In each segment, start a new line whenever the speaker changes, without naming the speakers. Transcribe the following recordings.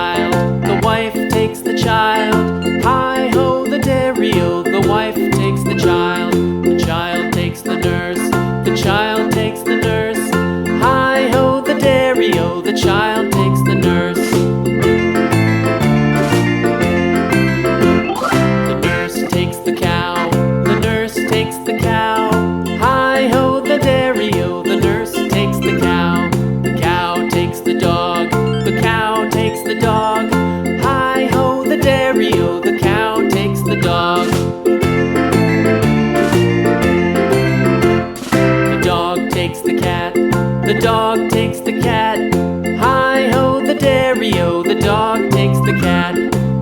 child, the wife takes the child. Hi-ho, the dairy-o, the wife takes the child. The child takes the nurse, the child takes the nurse. Hi-ho, the dairy-o, the child takes the nurse. The nurse takes the cow, the nurse takes the cow. Hi-ho, the dairy-o, the nurse takes the cow. The cow takes the dog, the cow takes the dog. Hi-ho, the dairy-o, the cow takes the dog. The dog takes the cat, the dog takes the cat. Hi-ho, the dairy-o, the dog takes the cat.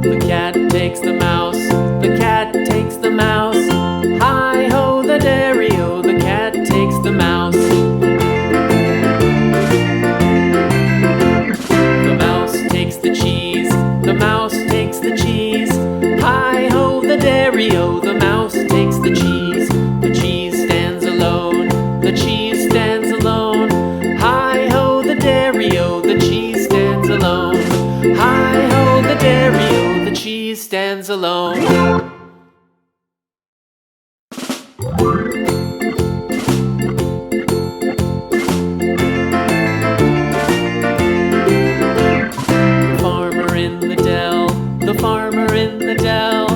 The cat takes the mouse, the cat takes the mouse. Hi-ho, the dairy-o, the cat takes the mouse. The mouse takes the cheese, the mouse takes the cheese. Hi-ho, the dairy-o, the mouse takes the cheese. The cheese stands alone, the cheese stands alone. Hi-ho, the dairy-o, the cheese stands alone. Hi-ho, the dairy-o, the cheese stands alone. The farmer in the dell.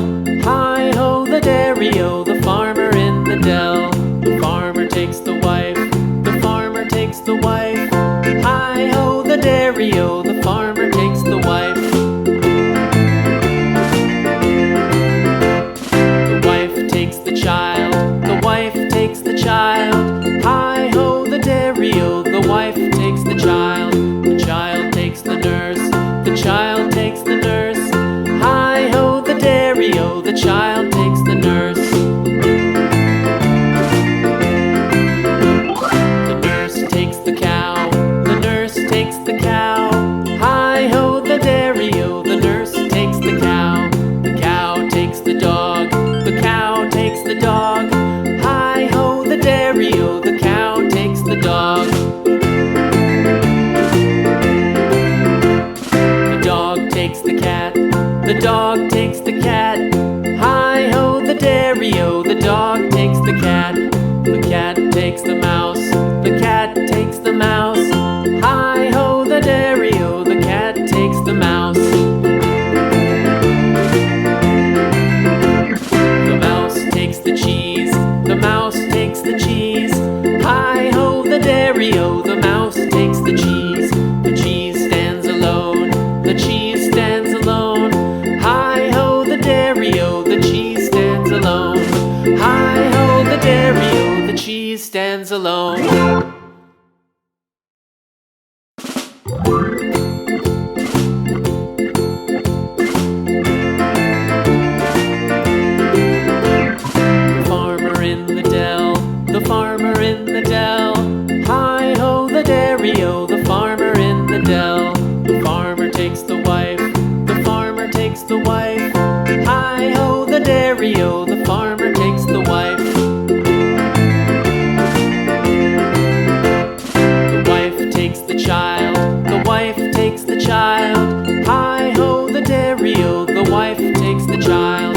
Hi-ho, the dairy-o, the farmer in the dell. The farmer takes the wife, the farmer takes the wife. Hi-ho, the dairy-o, the farmer takes the wife. The wife takes the child, the wife takes the child. Hi-ho, the dairy-o, the wife takes the child. The child takes the nurse, the child takes the nurse. Hi-ho, the dairy-o, the child takes the nurse. The nurse takes the cow, the nurse takes the cow. Hi-ho, the dairy-o, the nurse takes the cow. The cow takes the dog, the cow takes the dog. Hi-ho, the dairy-o, the cow takes the dog. The dog takes the cat, the dog takes the cat. Hi-ho, the dairy-o, the dog takes the cat. The cat takes the mouse, the cat takes the mouse. Hi-ho, the dairy-o, the cat takes the mouse. The mouse takes the cheese, the mouse takes the cheese. Hi-ho, the dairy-o, the mouse takes the cheese. The cheese stands alone, the cheese stands alone. Hi-ho, the dairy-o, the cheese stands alone. Hi-ho, the dairy-o, the cheese stands alone. The farmer in the dell, the farmer in the dell. Hi-ho, the dairy-o, the farmer in the dell. The farmer takes the wife, the farmer takes the wife. Hi-ho, the dairy-o, the farmer takes the wife. The wife takes the child, the wife takes the child. Hi-ho, the dairy-o, the wife takes the child.